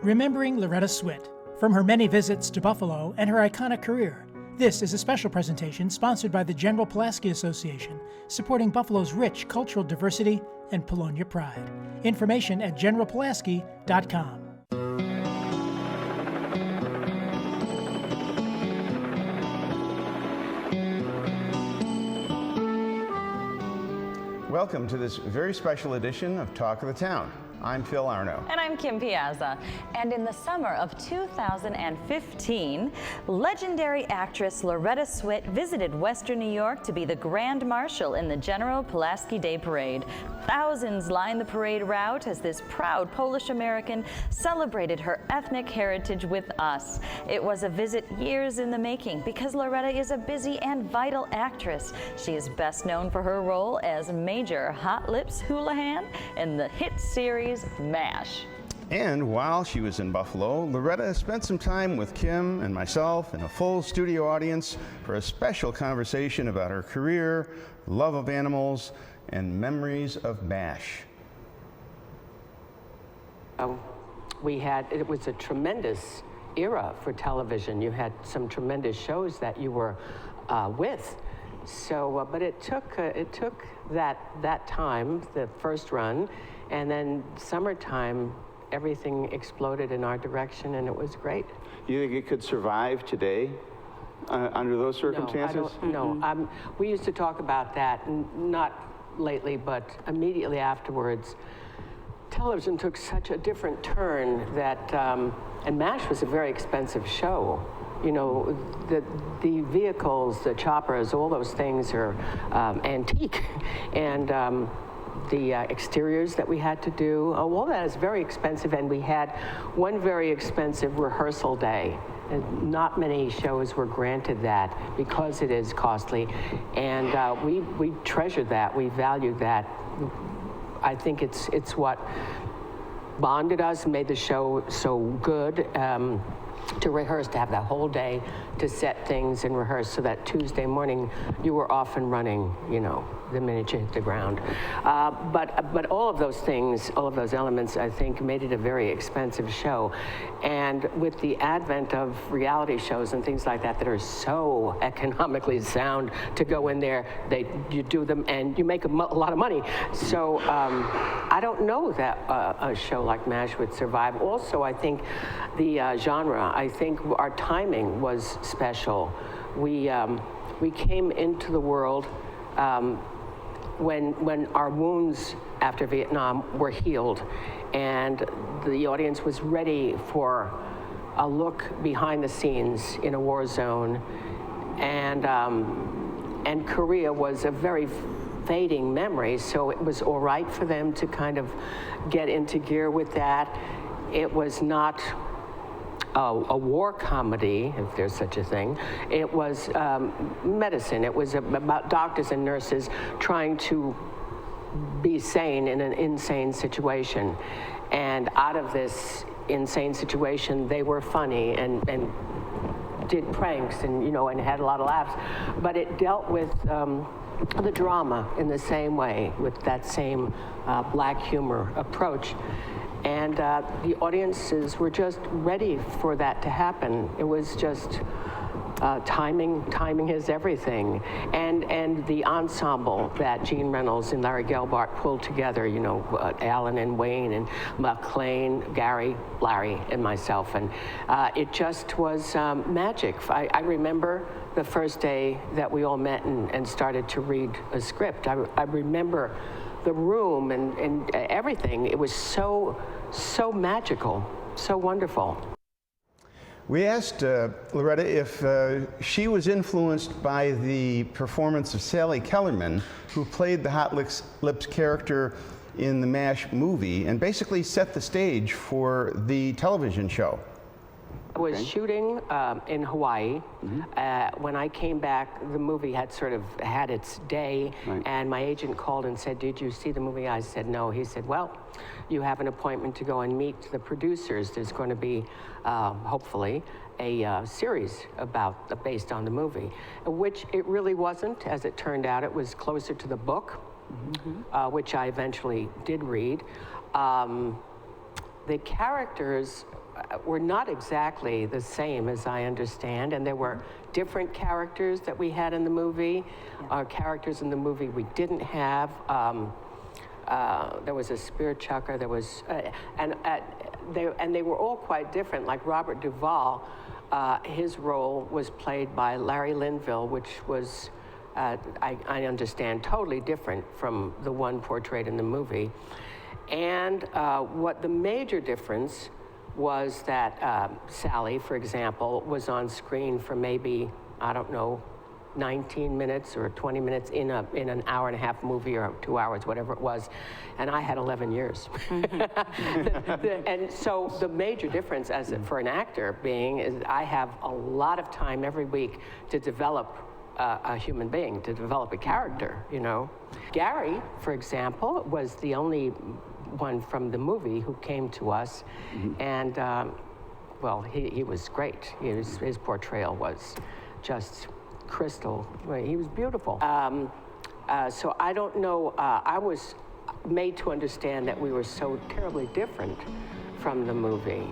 Remembering Loretta Swit, from her many visits to Buffalo and her iconic career. This is a special presentation sponsored by the General Pulaski Association, supporting Buffalo's rich cultural diversity and Polonia Pride. Information at generalpulaski.com. Welcome to this very special edition of Talk of the Town. I'm Phil Arno. And I'm Kim Piazza. And in the summer of 2015, legendary actress Loretta Swit visited Western New York to be the Grand Marshal in the General Pulaski Day Parade. Thousands lined the parade route as this proud Polish American celebrated her ethnic heritage with us. It was a visit years in the making because Loretta is a busy and vital actress. She is best known for her role as Major Hot Lips Houlihan in the hit series MASH. And while she was in Buffalo, Loretta spent some time with Kim and myself and a full studio audience for a special conversation about her career, love of animals, and memories of MASH. It was a tremendous era for television. You had some tremendous shows that you were with. So, but it took that time, the first run, and then summertime, everything exploded in our direction, and it was great. You think it could survive today under those circumstances? No, we used to talk about that, not lately, but immediately afterwards. Television took such a different turn that, and MASH was a very expensive show. You know, the vehicles, the choppers, all those things are antique, and the exteriors that we had to do, all that is very expensive, and we had one very expensive rehearsal day. And not many shows were granted that because it is costly, and we treasured that, we valued that. I think it's what bonded us and made the show so good. To rehearse, to have that whole day to set things and rehearse, so that Tuesday morning you were off and running, you know, the minute you hit the ground. But all of those things, all of those elements, I think, made it a very expensive show. And with the advent of reality shows and things like that are so economically sound, to go in there, you do them and you make a lot of money. So I don't know that a show like MASH would survive. Also, I think the genre, I think our timing was special. We came into the world when our wounds after Vietnam were healed, and the audience was ready for a look behind the scenes in a war zone, and Korea was a very fading memory, so it was all right for them to kind of get into gear with that. It was not a war comedy, if there's such a thing. It was medicine. It was about doctors and nurses trying to be sane in an insane situation. And out of this insane situation, they were funny and did pranks and, you know, and had a lot of laughs. But it dealt with the drama in the same way, with that same black humor approach. And the audiences were just ready for that to happen. It was just timing is everything. And the ensemble that Gene Reynolds and Larry Gelbart pulled together, you know, Alan and Wayne and McLean, Gary, Larry, and myself. And it just was magic. I remember the first day that we all met and started to read a script. I remember the room and everything. It was so magical, so wonderful. We asked Loretta if she was influenced by the performance of Sally Kellerman, who played the Hot Lips character in the MASH movie and basically set the stage for the television show. I was shooting in Hawaii. When I came back, the movie had sort of had its day, and my agent called and said, "Did you see the movie?" I said, "No." He said, "Well, you have an appointment to go and meet the producers. There's going to be, hopefully, a series based on the movie," which it really wasn't. As it turned out, it was closer to the book, which I eventually did read. The characters were not exactly the same, as I understand, and there were different characters that we had in the movie, characters in the movie we didn't have. There was a spear chucker, there was, and they were all quite different. Like Robert Duvall, his role was played by Larry Linville, which was, I understand, totally different from the one portrayed in the movie. And what the major difference was that Sally, for example, was on screen for maybe, I don't know, 19 minutes or 20 minutes in an hour-and-a-half movie, or 2 hours, whatever it was, and I had 11 years. And so the major difference for an actor being is I have a lot of time every week to develop a human being, to develop a character, you know. Gary, for example, was the only one from the movie who came to us, and well, he was great. His portrayal was just crystal. He was beautiful. So I don't know, I was made to understand that we were so terribly different from the movie.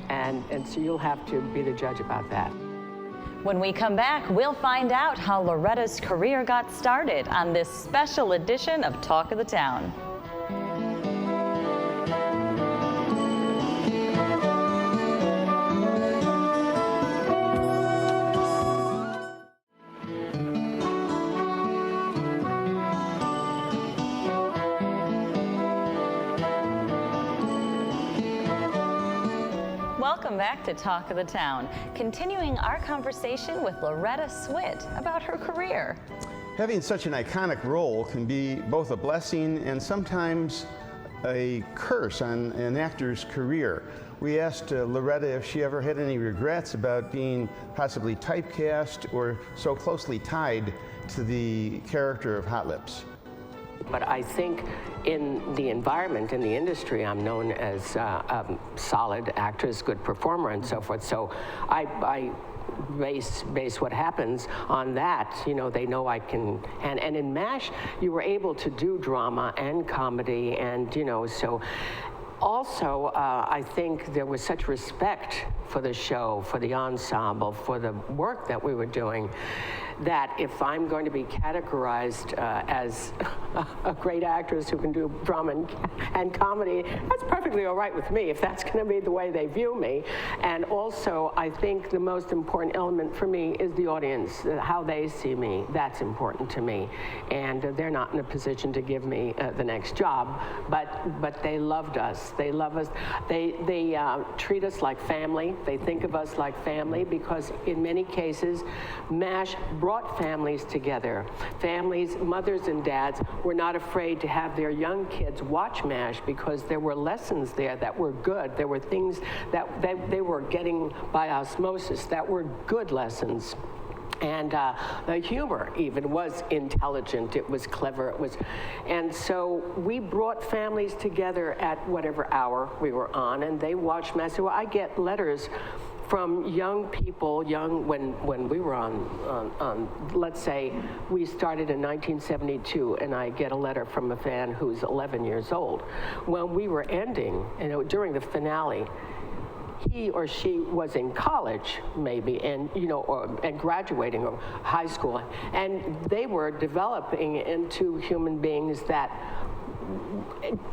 And so you'll have to be the judge about that. When we come back, we'll find out how Loretta's career got started on this special edition of Talk of the Town. Welcome back to Talk of the Town, continuing our conversation with Loretta Swit about her career. Having such an iconic role can be both a blessing and sometimes a curse on an actor's career. We asked Loretta if she ever had any regrets about being possibly typecast or so closely tied to the character of Hot Lips. But I think in the environment, in the industry, I'm known as a solid actress, good performer, and so forth. So I base what happens on that. You know, they know I can, and in MASH, you were able to do drama and comedy, and, you know, so. Also, I think there was such respect for the show, for the ensemble, for the work that we were doing, that if I'm going to be categorized as a great actress who can do drama and comedy, that's perfectly all right with me, if that's going to be the way they view me. And also, I think the most important element for me is the audience, how they see me. That's important to me. And they're not in a position to give me the next job, but they loved us. They love us. They treat us like family. They think of us like family, because in many cases, MASH brought families together. Families, mothers and dads, were not afraid to have their young kids watch MASH because there were lessons there that were good. There were things that they were getting by osmosis that were good lessons. And the humor even was intelligent, it was clever, it was, and so we brought families together at whatever hour we were on, and they watched MASH. So I get letters from young people, when we were on, let's say we started in 1972, and I get a letter from a fan who's 11 years old. When we were ending, you know, during the finale, he or she was in college, maybe, and, you know, and graduating or high school, and they were developing into human beings that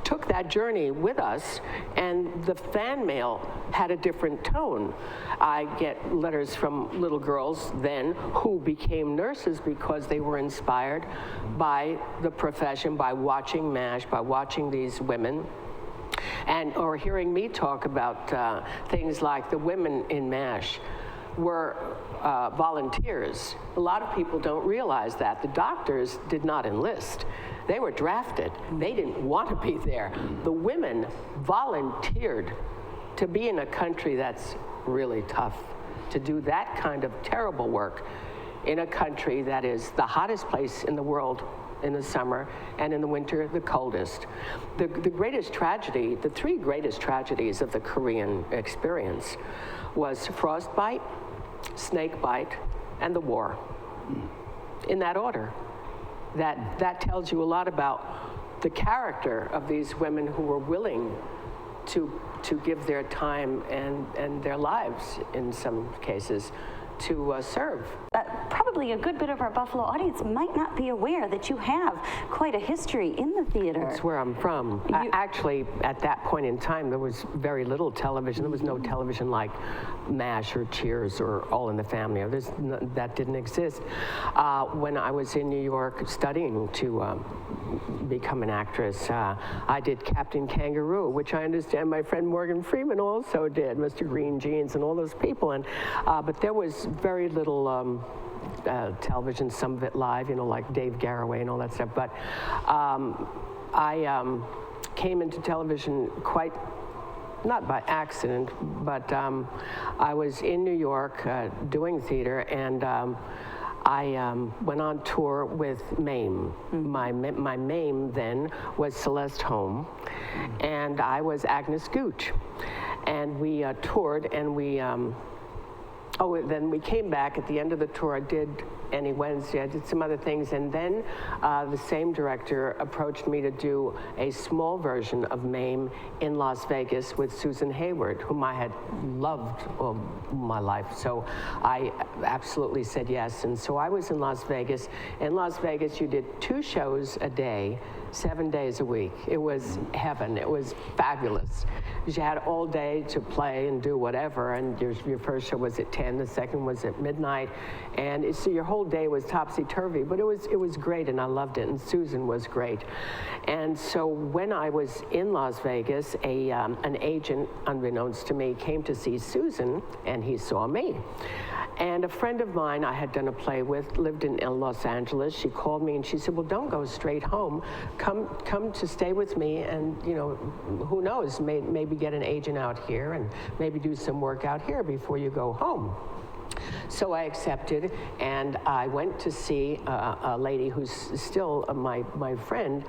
took that journey with us, and the fan mail had a different tone. I get letters from little girls then who became nurses because they were inspired by the profession, by watching MASH, by watching these women. And or hearing me talk about things like the women in MASH were volunteers. A lot of people don't realize that. The doctors did not enlist. They were drafted. They didn't want to be there. The women volunteered to be in a country that's really tough, to do that kind of terrible work in a country that is the hottest place in the world in the summer, and in the winter, the coldest. The greatest tragedy, the three greatest tragedies of the Korean experience was frostbite, snake bite, and the war. In that order. That tells you a lot about the character of these women who were willing to to give their time and their lives, in some cases, to serve. Probably a good bit of our Buffalo audience might not be aware that you have quite a history in the theater. That's where I'm from. Actually, at that point in time, there was very little television. There was no television like MASH or Cheers or All in the Family. That didn't exist. When I was in New York studying to become an actress, I did Captain Kangaroo, which I understand my friend Morgan Freeman also did, Mr. Green Jeans and all those people. And but there was very little television, some of it live, you know, like Dave Garroway and all that stuff. But I came into television quite, not by accident, but I was in New York doing theater, and I went on tour with MAME. My MAME then was Celeste Holm, and I was Agnes Gooch. And we toured, and we then we came back at the end of the tour. I did Any Wednesday, I did some other things, and then the same director approached me to do a small version of MAME in Las Vegas with Susan Hayward, whom I had loved all my life. So I absolutely said yes, and so I was in Las Vegas. In Las Vegas, you did 2 shows a day, 7 days a week. It was heaven. It was fabulous. You had all day to play and do whatever, and your first show was at 10, the second was at midnight, and so your whole day was topsy-turvy, but it was great, and I loved it, and Susan was great. And so when I was in Las Vegas, an agent, unbeknownst to me, came to see Susan, and he saw me. And a friend of mine I had done a play with lived in Los Angeles. She called me and she said, well, don't go straight home. Come to stay with me, and, you know, who knows, maybe get an agent out here and maybe do some work out here before you go home. So I accepted, and I went to see a lady who's still my friend,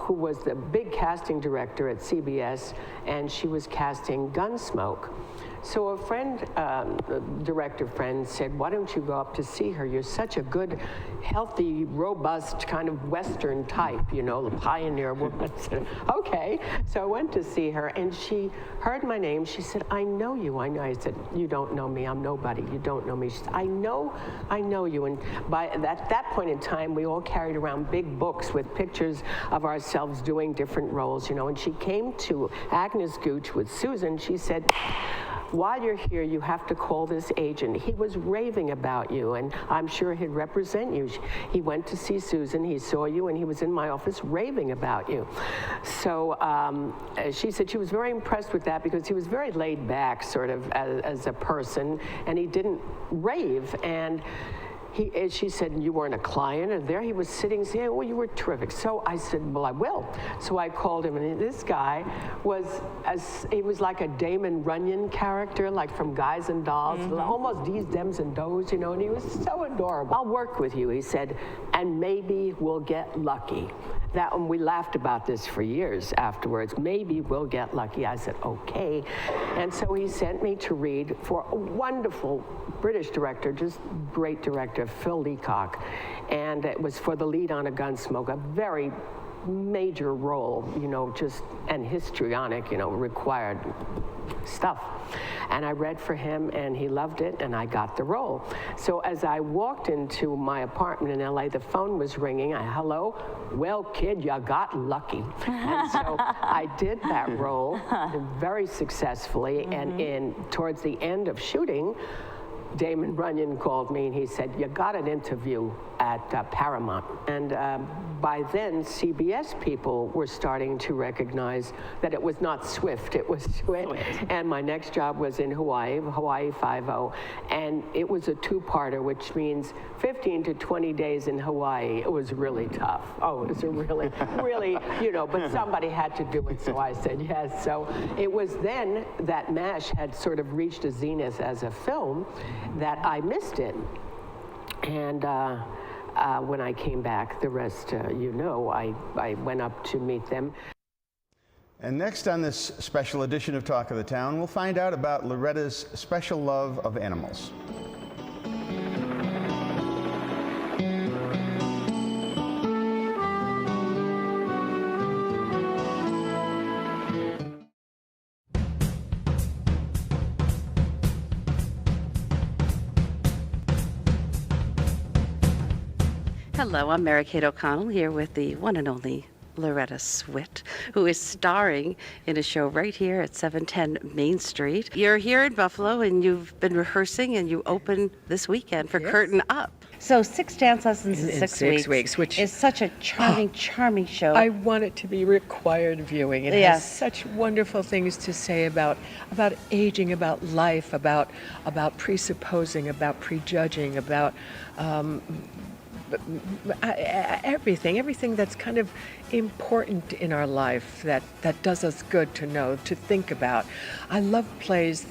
who was the big casting director at CBS, and she was casting Gunsmoke. So a friend, director friend, said, why don't you go up to see her? You're such a good, healthy, robust kind of Western type, you know, the pioneer woman. I said, okay. So I went to see her, and she heard my name. She said, I know you. I said, you don't know me. I'm nobody. You don't know me. She said, I know you. And at that point in time, we all carried around big books with pictures of ourselves doing different roles, you know. And she came to Agnes Gooch with Susan. She said, while you're here, you have to call this agent. He was raving about you, and I'm sure he'd represent you. He went to see Susan, he saw you, and he was in my office raving about you. So she said she was very impressed with that because he was very laid back, sort of, as a person, and he didn't rave. And she said, you weren't a client, and there he was sitting saying, well, you were terrific. So I said, well, I will. So I called him, and this guy he was like a Damon Runyon character, like from Guys and Dolls, almost D's, Dems, and Does, you know, and he was so adorable. I'll work with you, he said, and maybe we'll get lucky. And we laughed about this for years afterwards. Maybe we'll get lucky. I said, okay. And so he sent me to read for a wonderful British director, just great director, Phil Leacock. And it was for the lead on A Gunsmoke, a very major role, you know, just, and histrionic, you know, required stuff. And I read for him, and he loved it, and I got the role. So as I walked into my apartment in LA, the phone was ringing. Hello? Well, kid, you got lucky. And so I did that role very successfly, and towards the end of shooting, Damon Runyon called me, and he said, you got an interview at Paramount. And by then, CBS people were starting to recognize that it was not Swift, it was Swit. And my next job was in Hawaii 5-0, and it was a 2-parter, which means 15 to 20 days in Hawaii. It was really tough. Oh, it was a really, really, you know, but somebody had to do it, so I said yes. So it was then that MASH had sort of reached a zenith as a film that I missed it. And when I came back, the rest, you know, I went up to meet them. And next on this special edition of Talk of the Town, we'll find out about Loretta's special love of animals. Hello, I'm Mary Kate O'Connell here with the one and only Loretta Swit, who is starring in a show right here at 710 Main Street. You're here in Buffalo and you've been rehearsing and you open this weekend for Curtain Up. So 6 dance lessons in 6 weeks, which is such a charming, charming show. I want it to be required viewing. It has such wonderful things to say about aging, about life, about presupposing, about prejudging, about everything that's kind of important in our life that does us good to know, to think about. I love plays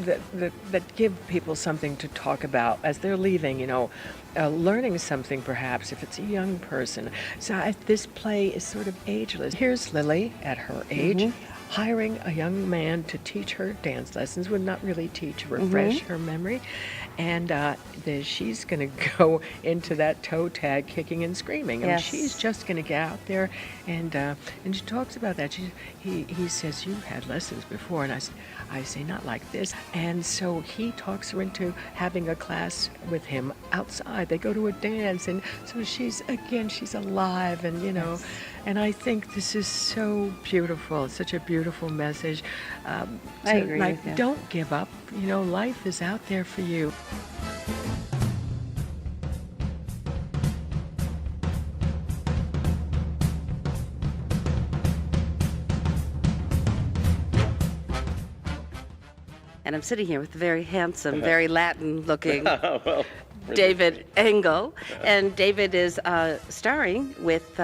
that give people something to talk about as they're leaving, learning something perhaps if it's a young person. So this play is sort of ageless. Here's Lily at her age, hiring a young man to teach her dance lessons, would not really teach, refresh her memory. And she's going to go into that toe tag kicking and screaming. And she's just going to get out there. And she talks about that. He says, "You've had lessons before." And I say, "Not like this." And so he talks her into having a class with him outside. They go to a dance. And so she's alive. And, and I think this is so beautiful. It's such a beautiful message. I agree with you. Don't give up. Life is out there for you. And I'm sitting here with the very handsome, very Latin-looking David Engel. And David is starring with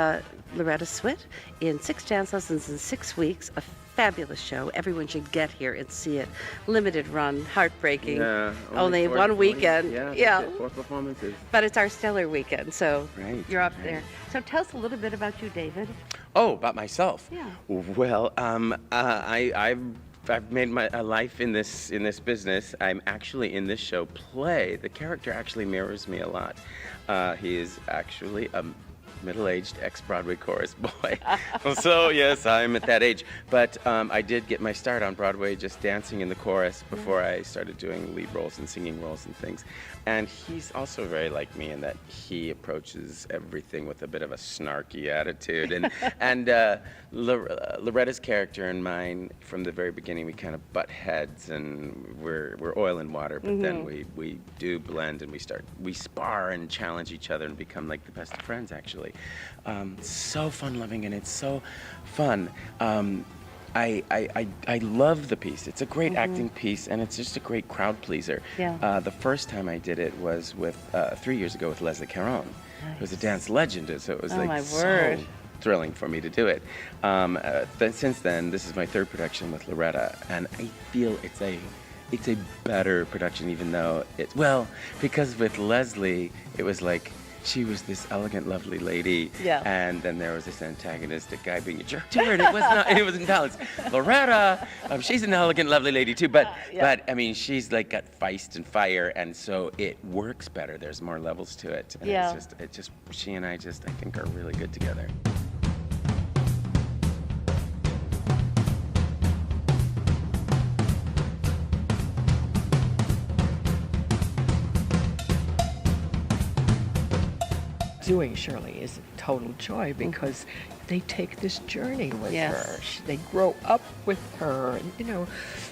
Loretta Swit in 6 dance lessons in 6 weeks, a fabulous show. Everyone should get here and see it. Limited run, heartbreaking. Yeah, only one weekend. Yeah. 4 performances. But it's our stellar weekend, so you're up right. there. So tell us a little bit about you, David. Oh, about myself? Yeah. Well, I've made a life in this business. I'm actually in this show play. The character actually mirrors me a lot. He is actually a middle-aged ex-Broadway chorus boy. So yes, I'm at that age. But I did get my start on Broadway just dancing in the chorus before I started doing lead roles and singing roles and things. And he's also very like me in that he approaches everything with a bit of a snarky attitude. And Loretta's character and mine, from the very beginning, we kind of butt heads, and we're oil and water. But then we do blend, and we spar and challenge each other and become like the best of friends, actually. So fun-loving, and it's so fun. I love the piece. It's a great acting piece, and it's just a great crowd pleaser. Yeah. The first time I did it was with 3 years ago with Leslie Caron, who's a dance legend, so it was so thrilling for me to do it. Since then, this is my 3rd production with Loretta, and I feel it's a better production, even though because with Leslie, it was like, she was this elegant, lovely lady, and then there was this antagonistic guy being a jerk to her, and it wasn't balanced. Loretta, she's an elegant, lovely lady too, but I mean, she's like got feist and fire, and so it works better. There's more levels to it, and it's just she and I think are really good together. Doing Shirley is a total joy because they take this journey with her. They grow up with her,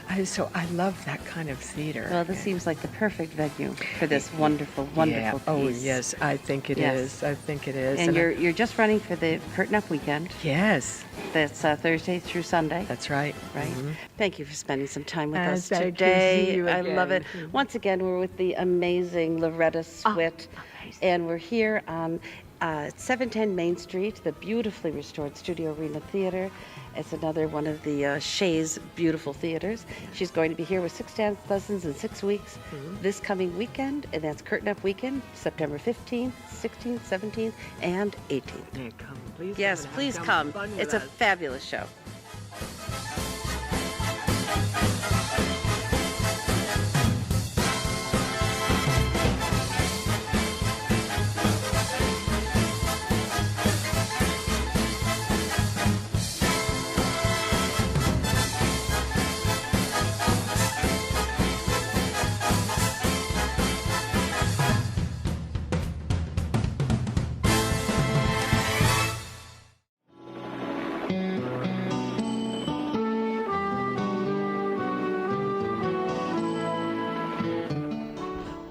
and so I love that kind of theater. Well, this seems like the perfect venue for this wonderful, wonderful piece. Oh, yes, I think it is. I think it is. And you're just running for the Curtain Up weekend. Yes. That's Thursday through Sunday. That's right. Right. Thank you for spending some time with us thank today. you. See you I again. love it. Once again, we're with the amazing Loretta Swit, and we're here on 710 Main Street, the beautifully restored Studio Arena Theater. It's another one of the Shea's beautiful theaters. She's going to be here with 6 dance lessons in 6 weeks this coming weekend, and that's Curtain Up weekend, September 15th, 16th, 17th, and 18th. Come, please. Yes, please come. It's a fabulous show.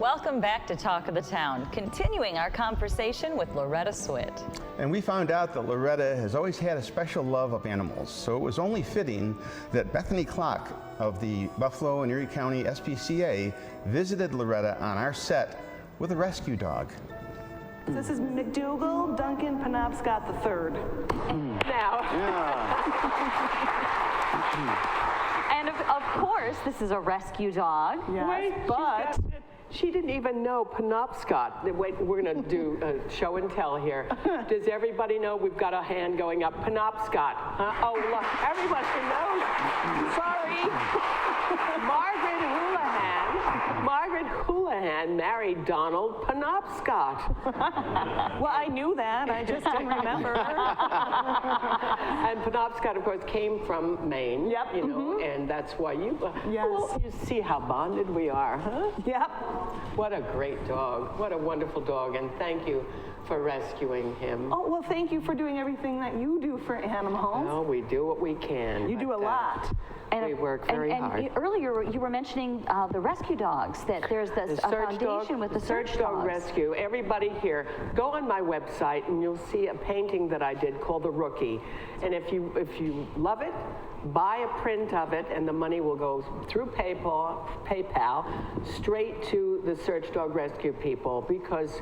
welcome back to Talk of the Town, continuing our conversation with Loretta Swit. And we found out that Loretta has always had a special love of animals, so it was only fitting that Bethany Clark of the Buffalo and Erie County SPCA visited Loretta on our set with a rescue dog. This is McDougal Duncan Penobscot III. Now. And of course, this is a rescue dog. Yes, Wait, but she didn't even know Penobscot. Wait, we're going to do a show and tell here. Does everybody know? We've got a hand going up. Penobscot. Oh, look, everybody knows. Sorry. Margaret Houlihan married Donald Penobscot. well, I knew that. I just didn't remember. And Penobscot, of course, came from Maine. Yep. You know, and that's why you. Yes. Well, you see how bonded we are, huh? Yep. What a great dog. What a wonderful dog. And thank you for rescuing him. Oh, well, thank you for doing everything that you do for animals. No, we do what we can. You do a lot. We work very hard. Earlier, you were mentioning the rescue dogs, that there's this foundation with the search dog dogs. rescue. Everybody here, go on my website and you'll see a painting that I did called The Rookie. And if you love it, buy a print of it, and the money will go through PayPal straight to the search dog rescue people, because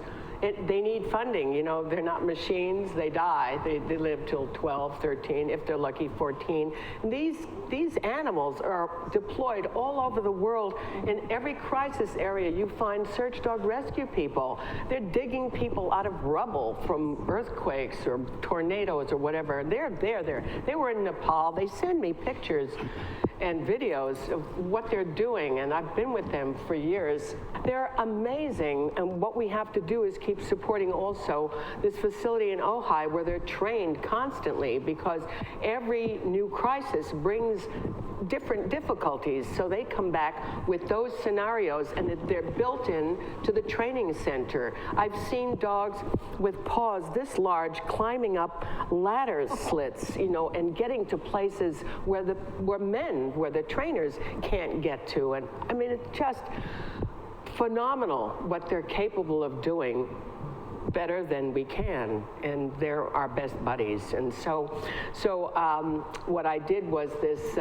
they need funding. You know, they're not machines. They die. They live till 12, 13, if they're lucky, 14. And these animals are deployed all over the world. In every crisis area, you find search dog rescue people. They're digging people out of rubble from earthquakes or tornadoes or whatever. They're there. They were in Nepal. They send me pictures and videos of what they're doing, and I've been with them for years. They're amazing, and what we have to do is keep supporting also this facility in Ojai, where they're trained constantly, because every new crisis brings different difficulties. So they come back with those scenarios, and they're built in to the training center. I've seen dogs with paws this large climbing up ladder slits, you know, and getting to places where the trainers can't get to. And I mean, it's just phenomenal what they're capable of doing, better than we can, and they're our best buddies. And so what I did was this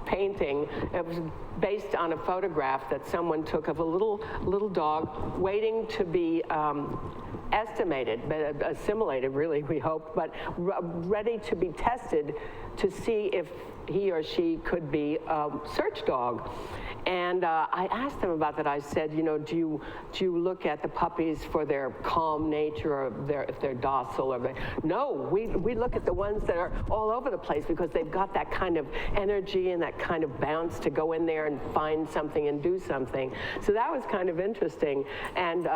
painting. It was based on a photograph that someone took of a little dog waiting to be assimilated, really, we hope, but ready to be tested to see if he or she could be a search dog. And I asked them about that. I said, you know, do you look at the puppies for their calm nature, or if they're docile? No, we look at the ones that are all over the place, because they've got that kind of energy and that kind of bounce to go in there and find something and do something. So that was kind of interesting. And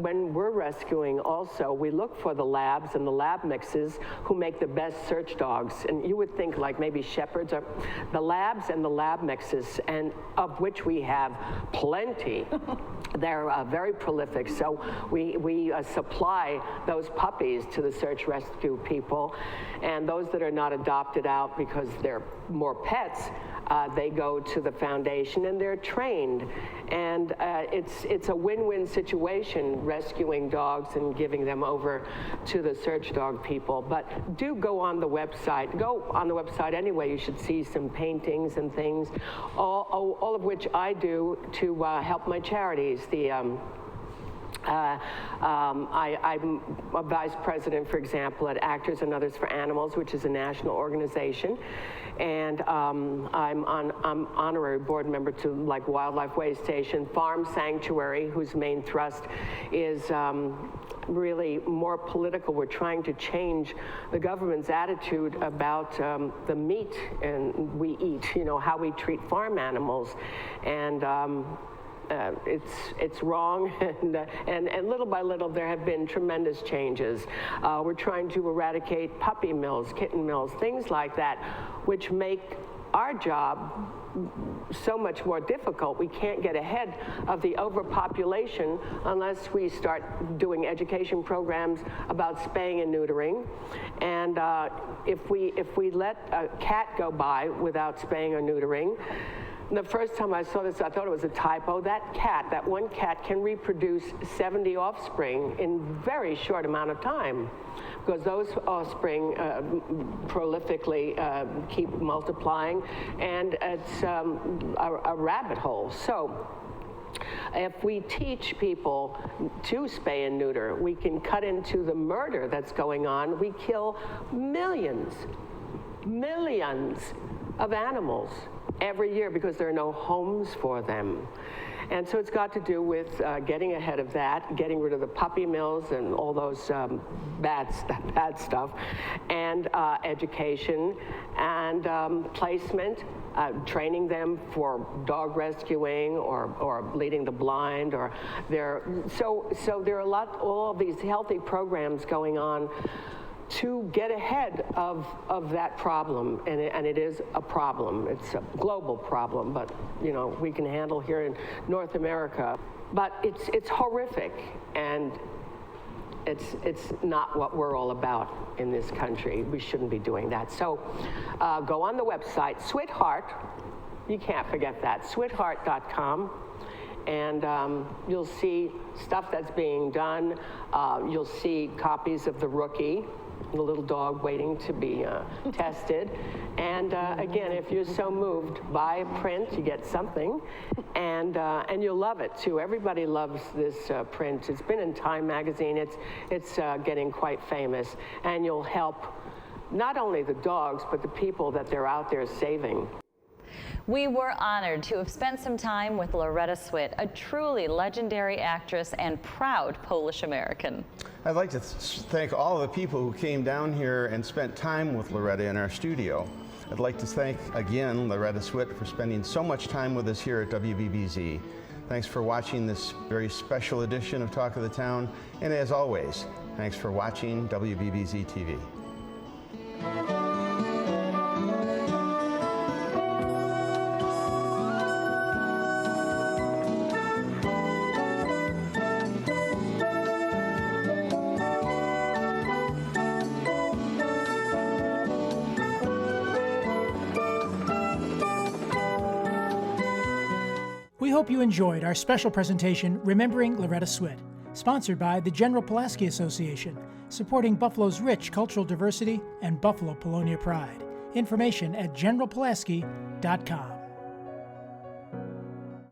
when we're rescuing also, we look for the labs and the lab mixes who make the best search dogs. And you would think like maybe shepherds are the labs and the lab mixes, and of which we have plenty. They're very prolific, so we supply those puppies to the search rescue people, and those that are not adopted out because they're more pets, they go to the foundation and they're trained. And it's a win-win situation, rescuing dogs and giving them over to the search dog people. But do go on the website. Go on the website anyway. You should see some paintings and things, all of which I do to help my charities. I'm a vice president, for example, at Actors and Others for Animals, which is a national organization. And I'm honorary board member to like Wildlife Way Station, Farm Sanctuary, whose main thrust is really more political. We're trying to change the government's attitude about the meat and we eat, you know, how we treat farm animals. And it's wrong, and little by little there have been tremendous changes. We're trying to eradicate puppy mills, kitten mills, things like that, which make our job so much more difficult. We can't get ahead of the overpopulation unless we start doing education programs about spaying and neutering. And if we let a cat go by without spaying or neutering, The first time I saw this, I thought it was a typo. That one cat can reproduce 70 offspring in a very short amount of time, because those offspring prolifically keep multiplying, and it's a rabbit hole. So if we teach people to spay and neuter, we can cut into the murder that's going on. We kill millions of animals every year because there are no homes for them. And so it's got to do with getting ahead of that, getting rid of the puppy mills and all those bad stuff, and education and placement, training them for dog rescuing or leading the blind, or so there are all of these healthy programs going on to get ahead of that problem, and it is a problem. It's a global problem, but you know, we can handle here in North America. But it's horrific, and it's not what we're all about in this country. We shouldn't be doing that. So go on the website, Sweetheart. You can't forget that, sweetheart.com. And you'll see stuff that's being done. You'll see copies of The Rookie, the little dog waiting to be tested. And again, if you're so moved, buy a print, you get something, and you'll love it too. Everybody loves this print. It's been in Time magazine. It's getting quite famous, and you'll help not only the dogs, but the people that they're out there saving. We were honored to have spent some time with Loretta Swit, a truly legendary actress and proud Polish American. I'd like to thank all the people who came down here and spent time with Loretta in our studio. I'd like to thank again Loretta Swit for spending so much time with us here at WBBZ. Thanks for watching this very special edition of Talk of the Town, and as always, thanks for watching WBBZ-TV. We hope you enjoyed our special presentation, Remembering Loretta Swit, sponsored by the General Pulaski Association, supporting Buffalo's rich cultural diversity and Buffalo Polonia Pride. Information at generalpulaski.com.